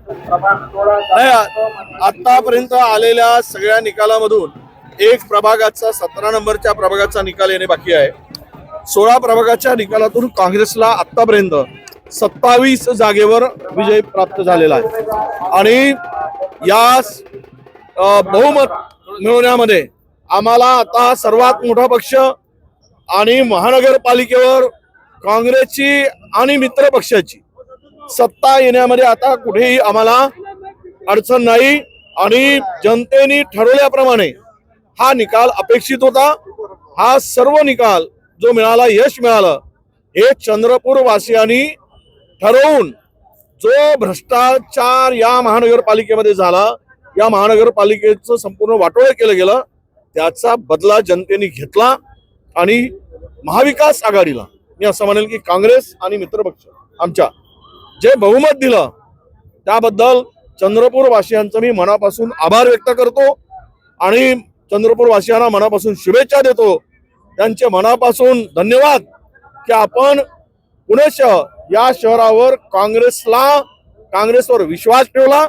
नाही, आतापर्यंत आलेल्या सगळ्या निकालामधून एक प्रभागाचा 17 नंबरच्या प्रभागाचा निकाल येणे बाकी आहे. 16 प्रभागाच्या निकालातून काँग्रेसला आतापर्यंत 27 जागेवर विजय प्राप्त झालेला आहे आणि या बहुमत मिळवण्यामध्ये आम्हाला आता सर्वात मोठा पक्ष आणि महानगरपालिकेवर काँग्रेसची आणि मित्र पक्षाची सत्ता येण्यामध्ये आता कुठेही आम्हाला अडचण नाही आणि जनतेने ठरवल्याप्रमाणे हा निकाल अपेक्षित होता. हा सर्व निकाल जो मिळाला, यश मिळालं, हे चंद्रपूर वासियांनी ठरवून जो भ्रष्टाचार या महानगरपालिकेमध्ये झाला, या महानगरपालिकेचं संपूर्ण वाटोळं केलं गेलं, त्याचा बदला जनतेने घेतला आणि महाविकास आघाडीला मी असं म्हणेल की काँग्रेस आणि मित्रपक्ष आमच्या जे बहुमत दिलं त्याबद्दल चंद्रपूर वासियांचं मी मनापासून आभार व्यक्त करतो आणि चंद्रपूर वासियांना मनापासून शुभेच्छा देतो. त्यांचे मनापासून धन्यवाद की आपण पुणे शहर या शहरावर काँग्रेसवर विश्वास ठेवला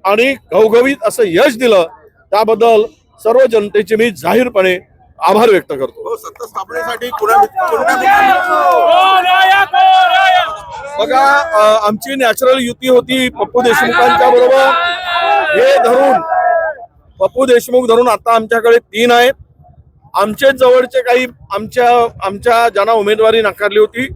आणि घवघवीत असं यश दिलं. त्याबद्दल सर्व जनतेचे मी जाहीरपणे आभार व्यक्त करतो. सत्ता स्थापनेसाठी बघा, आमची नॅचरल युती होती पप्पू देशमुखांच्या बरोबर. हे धरून पप्पू देशमुख धरून आता आमच्याकडे 3 आहेत. आमचे जवळचे काही आमच्या ज्यांना उमेदवारी नाकारली होती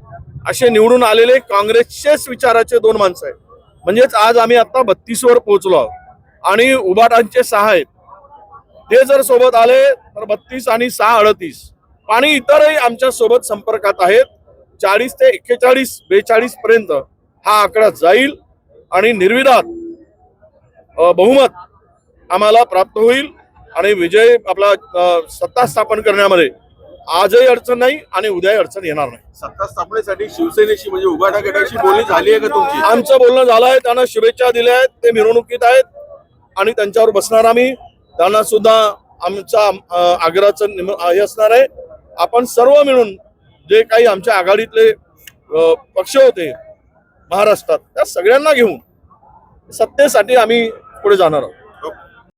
असे निवडून आलेले काँग्रेसचेच विचाराचे 2 माणसं आहेत. म्हणजेच आज आम्ही आता 32 वर पोहोचलो आहोत आणि उबाटांचे 6 आहेत. ते जर सोबत आले तर 32 आणि 6 38 आणि इतरही आमच्या सोबत संपर्कात आहेत. 40 ते 41 42 पर्यंत हा आकडा जाईल आणि निर्विवाद बहुमत आम्हाला प्राप्त होईल आणि विजय आपला सत्ता स्थापन करण्यामध्ये आजही अडचण नाही आणि उद्याही अडचण येणार नाही. सत्ता स्थापनेसाठी शिवसेनेशी म्हणजे उभाटा गटाशी बोलणी झाली आहे का तुमची? आमचं बोलणं झालं आहे. त्यांना शुभेच्छा दिल्या आहेत. ते मिरवणुकीत आहेत आणि त्यांच्यावर बसणार आम्ही. त्यांना सुद्धा आमचा आग्रहाचं हे असणार आहे. आपण सर्व मिळून जे काही आमच्या आघाडीतले पक्ष होते महाराष्ट्रात त्या सगळ्यांना घेऊन सत्तेसाठी आम्ही पुढे जाणार आहोत.